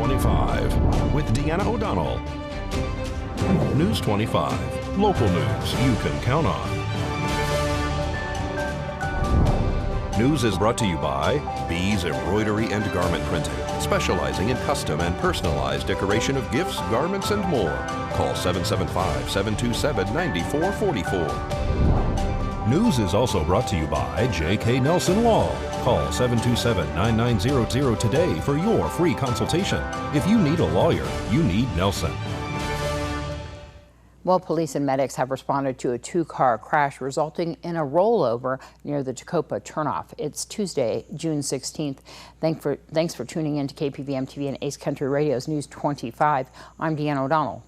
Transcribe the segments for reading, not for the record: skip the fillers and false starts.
25 with Deanna O'Donnell. News 25, local news you can count on. News is brought to you by Bees Embroidery and Garment Printing, specializing in custom and personalized decoration of gifts, garments, and more. Call 775-727-9444. News is also brought to you by J.K. Nelson Law. Call 727-9900 today for your free consultation. If you need a lawyer, you need Nelson. Well, police and medics have responded to a two-car crash resulting in a rollover near the Tecopa Turnoff. It's Tuesday, June 16th. Thanks for tuning in to KPVM-TV and Ace Country Radio's News 25. I'm Deanna O'Donnell.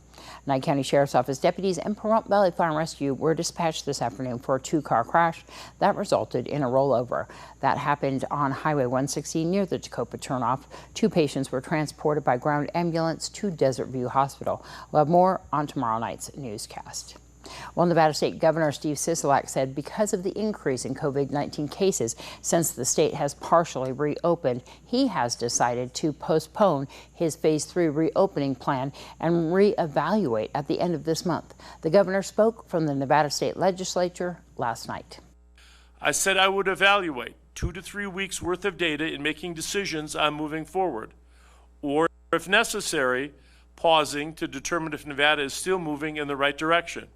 Nye County Sheriff's Office deputies and Pahrump Valley Fire and Rescue were dispatched this afternoon for a two-car crash that resulted in a rollover. That happened on Highway 160 near the Tecopa Turnoff. Two patients were transported by ground ambulance to Desert View Hospital. We'll have more on tomorrow night's newscast. Well, Nevada State Governor Steve Sisolak said because of the increase in COVID-19 cases since the state has partially reopened, he has decided to postpone his Phase 3 reopening plan and reevaluate at the end of this month. The governor spoke from the Nevada State Legislature last night. I said I would evaluate 2 to 3 weeks worth of data in making decisions on moving forward, or if necessary, pausing to determine if Nevada is still moving in the right direction.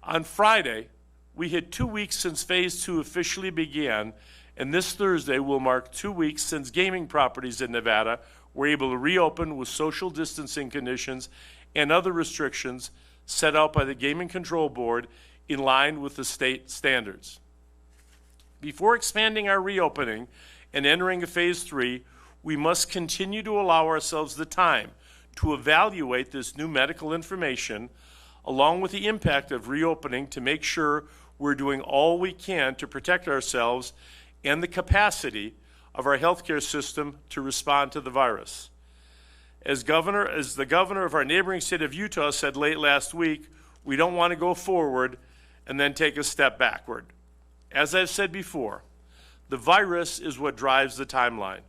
On Friday, we hit 2 weeks since Phase 2 officially began, and this Thursday will mark 2 weeks since gaming properties in Nevada were able to reopen with social distancing conditions and other restrictions set out by the Gaming Control Board in line with the state standards. Before expanding our reopening and entering a Phase 3, we must continue to allow ourselves the time to evaluate this new medical information along with the impact of reopening to make sure we're doing all we can to protect ourselves and the capacity of our healthcare system to respond to the virus. As the governor of our neighboring state of Utah said late last week, we don't want to go forward and then take a step backward. As I've said before, the virus is what drives the timeline.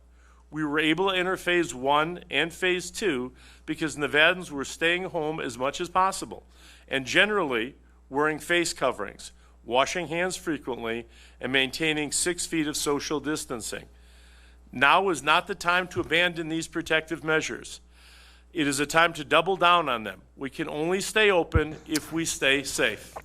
We were able to enter Phase 1 and Phase 2 because Nevadans were staying home as much as possible and generally wearing face coverings, washing hands frequently, and maintaining 6 feet of social distancing. Now is not the time to abandon these protective measures. It is a time to double down on them. We can only stay open if we stay safe.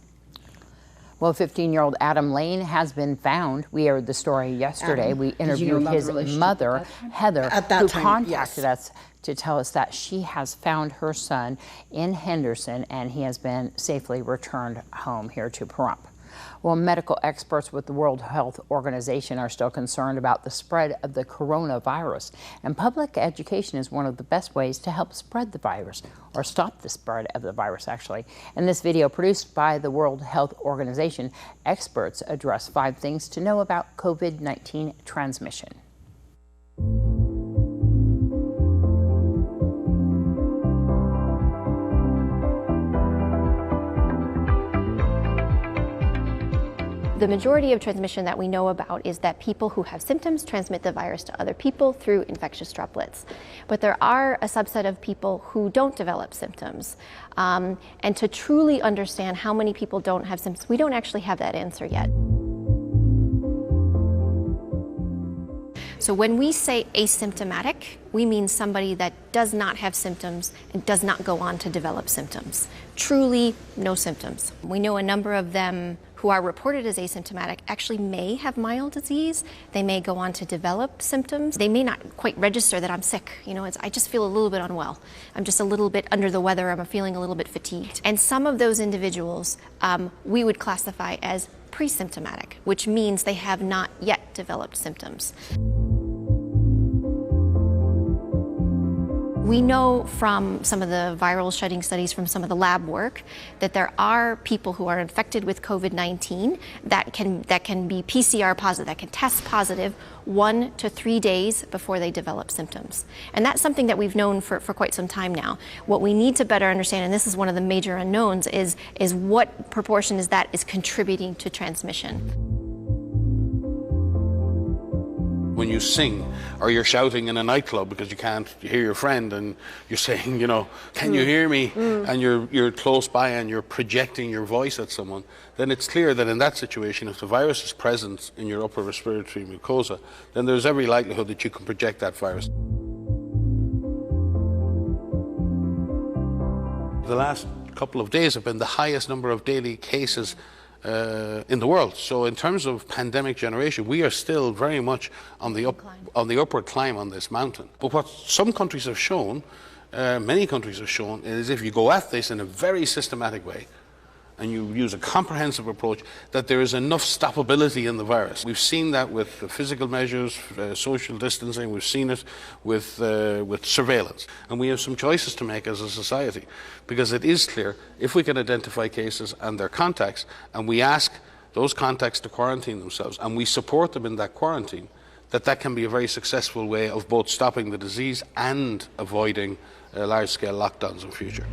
Well, 15-year-old Adam Lane has been found. We aired the story yesterday. We interviewed his mother, Heather, who contacted us to tell us that she has found her son in Henderson and he has been safely returned home here to Pahrump. Well, medical experts with the World Health Organization are still concerned about the spread of the coronavirus, and public education is one of the best ways to help spread the virus, or stop the spread of the virus, actually. In this video produced by the World Health Organization, experts address 5 things to know about COVID-19 transmission. The majority of transmission that we know about is that people who have symptoms transmit the virus to other people through infectious droplets. But there are a subset of people who don't develop symptoms. And to truly understand how many people don't have symptoms, we don't actually have that answer yet. So when we say asymptomatic, we mean somebody that does not have symptoms and does not go on to develop symptoms. Truly no symptoms. We know a number of them who are reported as asymptomatic actually may have mild disease. They may go on to develop symptoms. They may not quite register that I'm sick. You know, I just feel a little bit unwell. I'm just a little bit under the weather. I'm feeling a little bit fatigued. And some of those individuals we would classify as pre-symptomatic, which means they have not yet developed symptoms. We know from some of the viral shedding studies from some of the lab work that there are people who are infected with COVID-19 that can be PCR positive, that can test positive 1 to 3 days before they develop symptoms. And that's something that we've known for quite some time now. What we need to better understand, and this is one of the major unknowns, is what proportion is that is contributing to transmission. When you sing or you're shouting in a nightclub because you can't hear your friend and you're saying, can you hear me? And you're close by and you're projecting your voice at someone, then it's clear that in that situation, if the virus is present in your upper respiratory mucosa, then there's every likelihood that you can project that virus. The last couple of days have been the highest number of daily cases in the world. So in terms of pandemic generation, we are still very much on the upward climb on this mountain. But what some countries have shown, many countries have shown, is if you go at this in a very systematic way, and you use a comprehensive approach, that there is enough stoppability in the virus. We've seen that with the physical measures, social distancing, we've seen it with surveillance. And we have some choices to make as a society, because it is clear, if we can identify cases and their contacts, and we ask those contacts to quarantine themselves, and we support them in that quarantine, that can be a very successful way of both stopping the disease and avoiding large-scale lockdowns in future.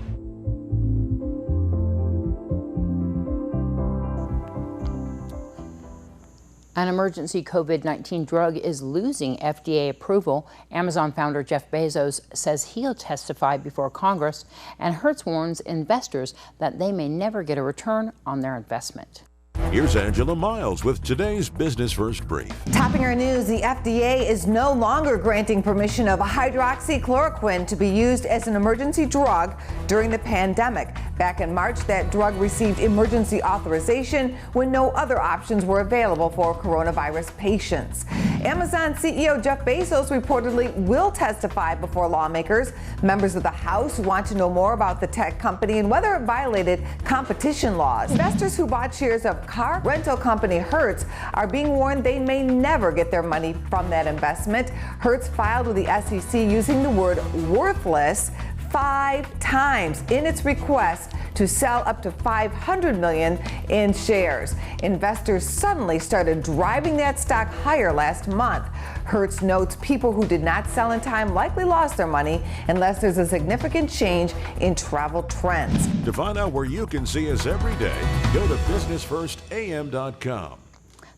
An emergency COVID-19 drug is losing FDA approval. Amazon founder Jeff Bezos says he'll testify before Congress, and Hertz warns investors that they may never get a return on their investment. Here's Angela Miles with today's Business First Brief. Topping our news, the FDA is no longer granting permission of hydroxychloroquine to be used as an emergency drug during the pandemic. Back in March, that drug received emergency authorization when no other options were available for coronavirus patients. Amazon CEO Jeff Bezos reportedly will testify before lawmakers. Members of the House want to know more about the tech company and whether it violated competition laws. Investors who bought shares of car rental company Hertz are being warned they may never get their money from that investment. Hertz filed with the SEC using the word worthless 5 times in its request to sell up to $500 million in shares. Investors suddenly started driving that stock higher last month. Hertz notes people who did not sell in time likely lost their money unless there's a significant change in travel trends. To find out where you can see us every day, go to businessfirstam.com.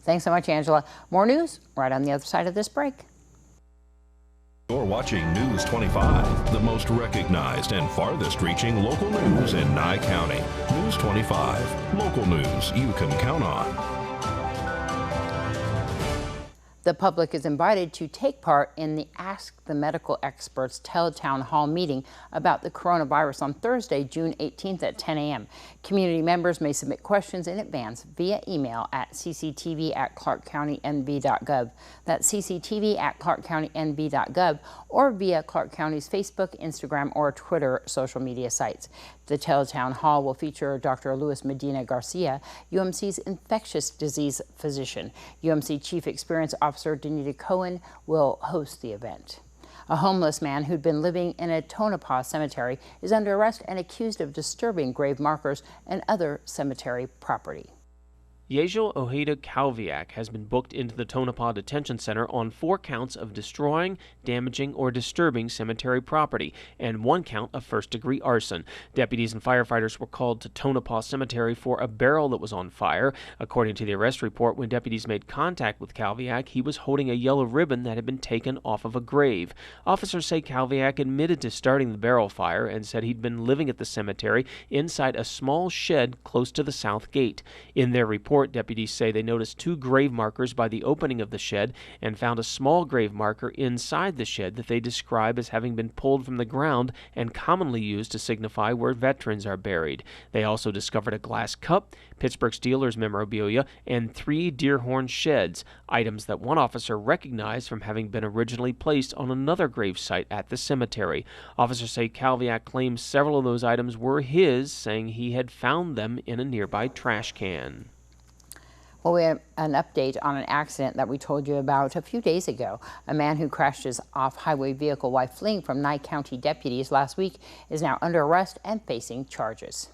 Thanks so much, Angela. More news right on the other side of this break. You're watching News 25, the most recognized and farthest reaching local news in Nye County. News 25, local news you can count on. The public is invited to take part in the Ask the Medical Experts Town Hall meeting about the coronavirus on Thursday, June 18th at 10 a.m. Community members may submit questions in advance via email at cctv@clarkcountynb.gov. That's cctv@clarkcountynb.gov, or via Clark County's Facebook, Instagram, or Twitter social media sites. The Town Hall will feature Dr. Luis Medina Garcia, UMC's infectious disease physician. UMC Chief Experience Officer Deanna Cohen will host the event. A homeless man who'd been living in a Tonopah cemetery is under arrest and accused of disturbing grave markers and other cemetery property. Yejo Ojeda Kalviak has been booked into the Tonopah Detention Center on 4 counts of destroying, damaging, or disturbing cemetery property and 1 count of first-degree arson. Deputies and firefighters were called to Tonopah Cemetery for a barrel that was on fire. According to the arrest report, when deputies made contact with Kalviak, he was holding a yellow ribbon that had been taken off of a grave. Officers say Kalviak admitted to starting the barrel fire and said he'd been living at the cemetery inside a small shed close to the south gate. In their report, deputies say they noticed 2 grave markers by the opening of the shed and found a small grave marker inside the shed that they describe as having been pulled from the ground and commonly used to signify where veterans are buried. They also discovered a glass cup, Pittsburgh Steelers memorabilia, and 3 deer horn sheds, items that one officer recognized from having been originally placed on another grave site at the cemetery. Officers say Kalviak claims several of those items were his, saying he had found them in a nearby trash can. Well, we have an update on an accident that we told you about a few days ago. A man who crashed his off-highway vehicle while fleeing from Nye County deputies last week is now under arrest and facing charges.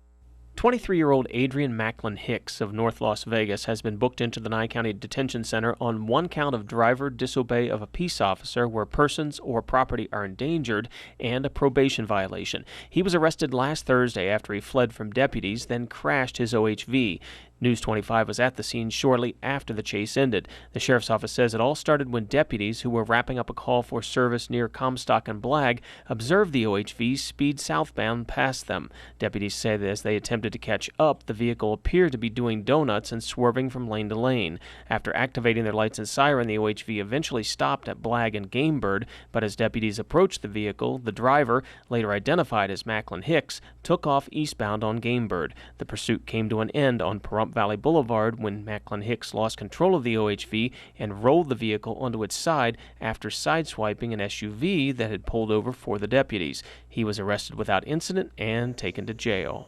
23-year-old Adrian Macklin Hicks of North Las Vegas has been booked into the Nye County Detention Center on 1 count of driver disobey of a peace officer where persons or property are endangered and a probation violation. He was arrested last Thursday after he fled from deputies, then crashed his OHV. News 25 was at the scene shortly after the chase ended. The sheriff's office says it all started when deputies who were wrapping up a call for service near Comstock and Blagg observed the OHV speed southbound past them. Deputies say that as they attempted to catch up, the vehicle appeared to be doing donuts and swerving from lane to lane. After activating their lights and siren, the OHV eventually stopped at Blagg and Gamebird, but as deputies approached the vehicle, the driver, later identified as Macklin Hicks, took off eastbound on Gamebird. The pursuit came to an end on Pahrump Valley Boulevard when Macklin Hicks lost control of the OHV and rolled the vehicle onto its side after sideswiping an SUV that had pulled over for the deputies. He was arrested without incident and taken to jail.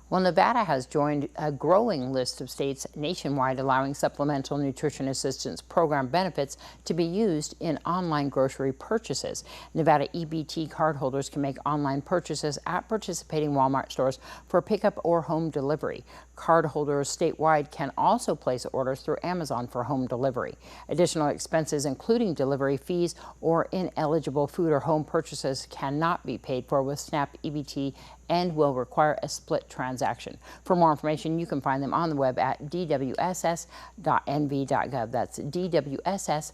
Well, Nevada has joined a growing list of states nationwide allowing supplemental nutrition assistance program benefits to be used in online grocery purchases. Nevada EBT cardholders can make online purchases at participating Walmart stores for pickup or home delivery. Cardholders statewide can also place orders through Amazon for home delivery. Additional expenses, including delivery fees or ineligible food or home purchases, cannot be paid for with SNAP EBT and will require a split transaction. For more information, you can find them on the web at dwss.nv.gov. That's dwss.nv.gov.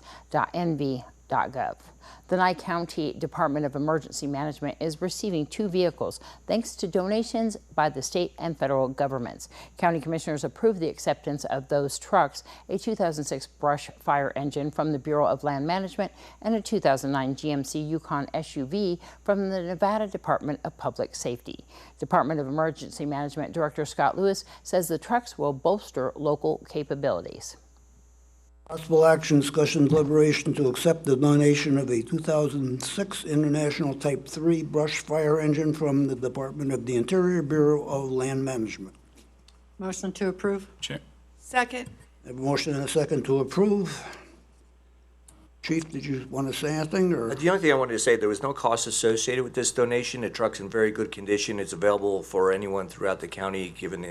The Nye County Department of Emergency Management is receiving 2 vehicles thanks to donations by the state and federal governments. County commissioners approved the acceptance of those trucks, a 2006 brush fire engine from the Bureau of Land Management and a 2009 GMC Yukon SUV from the Nevada Department of Public Safety. Department of Emergency Management Director Scott Lewis says the trucks will bolster local capabilities. Possible action, discussion, deliberation to accept the donation of a 2006 International Type 3 brush fire engine from the Department of the Interior, Bureau of Land Management. Motion to approve. Chair. Second. I have a motion and a second to approve. Chief, did you want to say anything? Or? The only thing I wanted to say, there was no cost associated with this donation. The truck's in very good condition. It's available for anyone throughout the county, given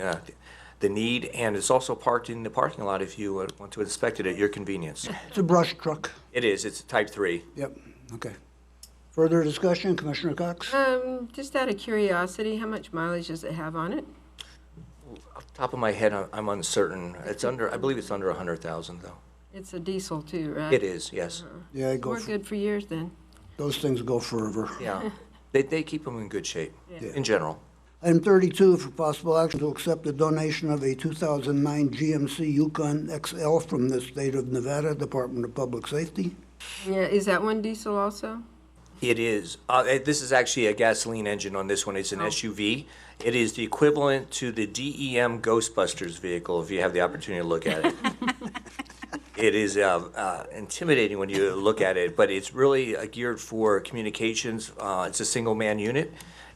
the need, and it's also parked in the parking lot if you want to inspect it at your convenience. It's a brush truck. It is. It's a Type 3. Yep. Okay. Further discussion, Commissioner Cox? Just out of curiosity, how much mileage does it have on it? Off the top of my head, I'm uncertain. It's under, I believe it's under 100,000 though. It's a diesel too, right? It is, yes. Yeah, I go. We're good for years then. Those things go forever. Yeah. They keep them in good shape, in general. Item 32 for possible action to accept the donation of a 2009 GMC Yukon XL from the state of Nevada Department of Public Safety. Yeah, is that one diesel also? It is. This is actually a gasoline engine on this one. It's an SUV. It is the equivalent to the DEM Ghostbusters vehicle, if you have the opportunity to look at it. It is intimidating when you look at it, but it's really geared for communications. It's a single-man unit.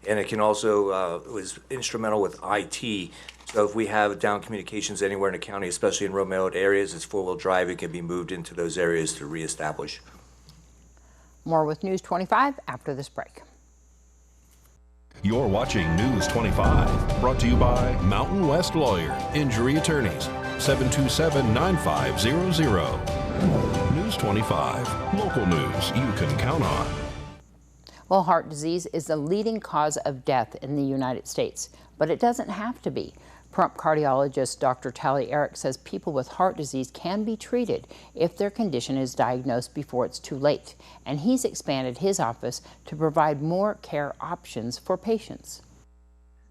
And it can also, was instrumental with IT. So if we have down communications anywhere in the county, especially in remote areas, it's 4-wheel drive. It can be moved into those areas to reestablish. More with News 25 after this break. You're watching News 25, brought to you by Mountain West Lawyer, Injury Attorneys, 727-9500. News 25, local news you can count on. Well, heart disease is the leading cause of death in the United States, but it doesn't have to be. Pahrump cardiologist Dr. Tally Eric says people with heart disease can be treated if their condition is diagnosed before it's too late, and he's expanded his office to provide more care options for patients.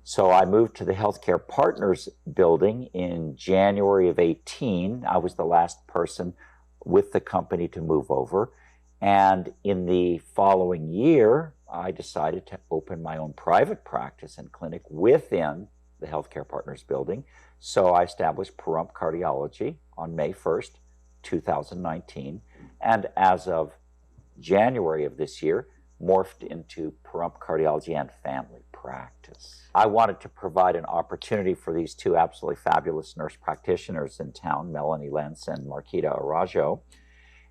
So I moved to the Healthcare Partners building in January of 18. I was the last person with the company to move over. And in the following year, I decided to open my own private practice and clinic within the Healthcare Partners building. So I established Pahrump Cardiology on May 1st, 2019. And as of January of this year, morphed into Pahrump Cardiology and Family Practice. I wanted to provide an opportunity for these 2 absolutely fabulous nurse practitioners in town, Melanie Lentz and Marquita Arajo.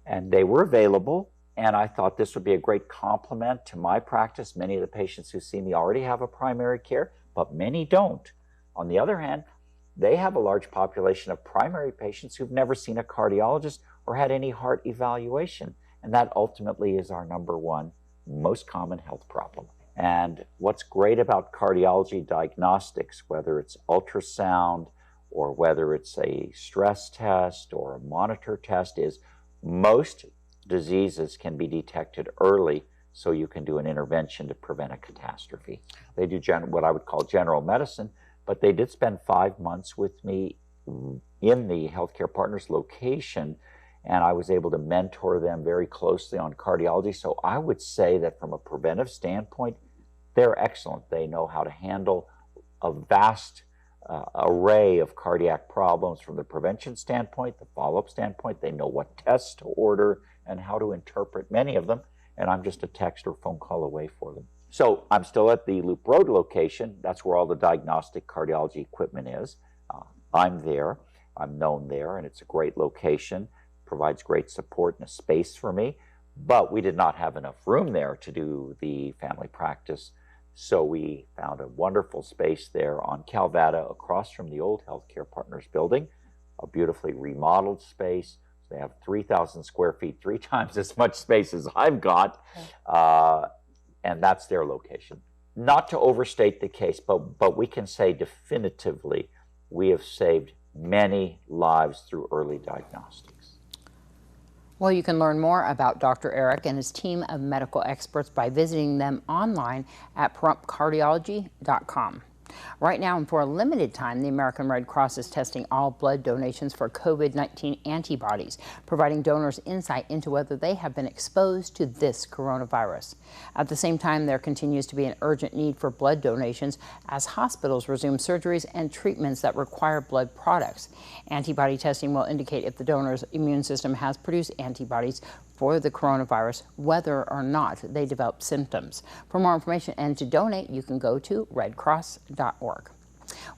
And they were available. And I thought this would be a great complement to my practice. Many of the patients who see me already have a primary care, but many don't. On the other hand, they have a large population of primary patients who've never seen a cardiologist or had any heart evaluation. And that ultimately is our #1 most common health problem. And what's great about cardiology diagnostics, whether it's ultrasound or whether it's a stress test or a monitor test, is most diseases can be detected early so you can do an intervention to prevent a catastrophe. They do what I would call general medicine, but they did spend 5 months with me in the Healthcare Partners location, and I was able to mentor them very closely on cardiology. So I would say that from a preventive standpoint, they're excellent. They know how to handle a vast array of cardiac problems from the prevention standpoint, the follow-up standpoint. They know what tests to order and how to interpret many of them, and I'm just a text or phone call away for them. So I'm still at the Loop Road location. That's where all the diagnostic cardiology equipment is. I'm there. I'm known there, and it's a great location. Provides great support and a space for me. But we did not have enough room there to do the family practice. So we found a wonderful space there on Calvada across from the old Healthcare Partners building, a beautifully remodeled space. So they have 3,000 square feet, 3 times as much space as I've got. And that's their location. Not to overstate the case, but we can say definitively we have saved many lives through early diagnostics. Well, you can learn more about Dr. Eric and his team of medical experts by visiting them online at pahrump.cardiology.com. Right now, and for a limited time, the American Red Cross is testing all blood donations for COVID-19 antibodies, providing donors insight into whether they have been exposed to this coronavirus. At the same time, there continues to be an urgent need for blood donations as hospitals resume surgeries and treatments that require blood products. Antibody testing will indicate if the donor's immune system has produced antibodies for the coronavirus, whether or not they develop symptoms. For more information and to donate, you can go to redcross.org.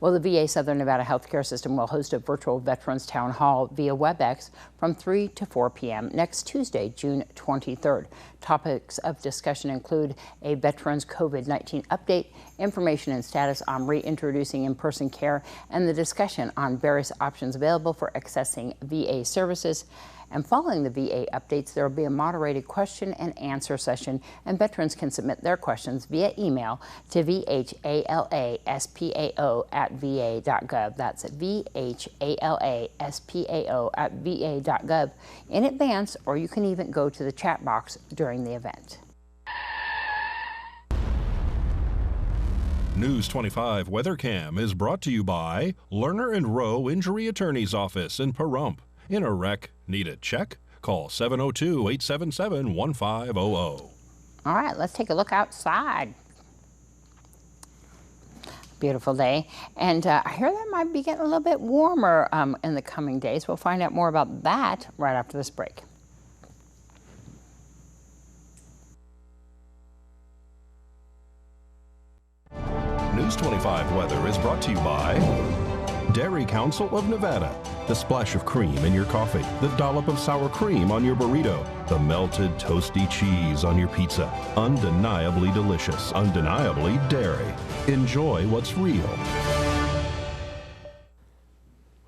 Well, the VA Southern Nevada Healthcare System will host a virtual Veterans Town Hall via WebEx from 3 to 4 p.m. next Tuesday, June 23rd. Topics of discussion include a Veterans COVID-19 update, information and status on reintroducing in-person care, and the discussion on various options available for accessing VA services. And following the VA updates, there will be a moderated question and answer session, and veterans can submit their questions via email to vhalaspao@va.gov. That's vhalaspao@va.gov in advance, or you can even go to the chat box during the event. News 25 WeatherCam is brought to you by Lerner and Rowe Injury Attorney's Office in Pahrump. In a wreck, need a check? Call 702-877-1500. All right, let's take a look outside. Beautiful day. And I hear that might be getting a little bit warmer in the coming days. We'll find out more about that right after this break. News 25 weather is brought to you by Dairy Council of Nevada. The splash of cream in your coffee, the dollop of sour cream on your burrito, the melted toasty cheese on your pizza. Undeniably delicious, undeniably dairy. Enjoy what's real.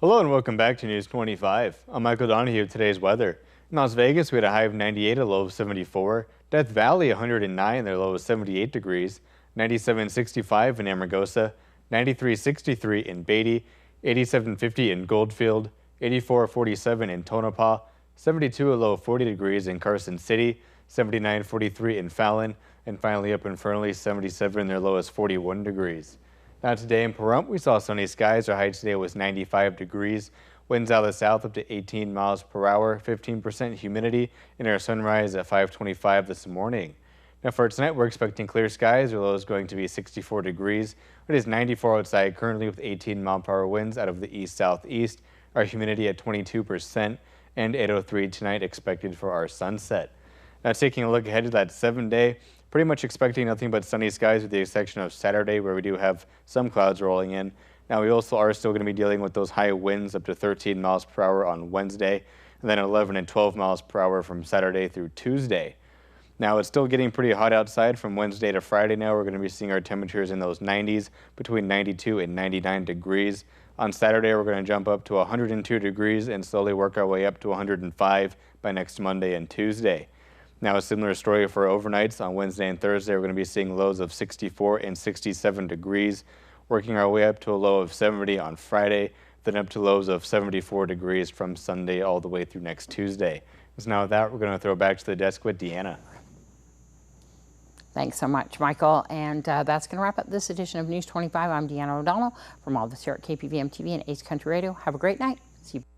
Hello and welcome back to News 25. I'm Michael Donohue with today's weather. In Las Vegas, we had a high of 98, a low of 74. Death Valley, 109, their low of 78 degrees. 97.65 in Amargosa. 93.63 in Beatty. 87.50 in Goldfield, 84.47 in Tonopah, 72 a low of 40 degrees in Carson City, 79.43 in Fallon, and finally up in Fernley, 77, their low is 41 degrees. Now today in Pahrump, we saw sunny skies. Our high today was 95 degrees. Winds out of the south up to 18 miles per hour, 15% humidity, and our sunrise at 5:25 this morning. Now for tonight, we're expecting clear skies. Our low is going to be 64 degrees. It is 94 outside currently with 18-mile-per-hour winds out of the east-southeast. Our humidity at 22% and 8:03 tonight expected for our sunset. Now taking a look ahead to that 7-day, pretty much expecting nothing but sunny skies with the exception of Saturday where we do have some clouds rolling in. Now we also are still going to be dealing with those high winds up to 13 miles per hour on Wednesday and then 11 and 12 miles per hour from Saturday through Tuesday. Now, it's still getting pretty hot outside from Wednesday to Friday now. We're going to be seeing our temperatures in those 90s, between 92 and 99 degrees. On Saturday, we're going to jump up to 102 degrees and slowly work our way up to 105 by next Monday and Tuesday. Now, a similar story for overnights. On Wednesday and Thursday, we're going to be seeing lows of 64 and 67 degrees, working our way up to a low of 70 on Friday, then up to lows of 74 degrees from Sunday all the way through next Tuesday. So now with that, we're going to throw back to the desk with Deanna. Thanks so much, Michael. And that's going to wrap up this edition of News 25. I'm Deanna O'Donnell from all of us here at KPVM-TV and Ace Country Radio. Have a great night. See you.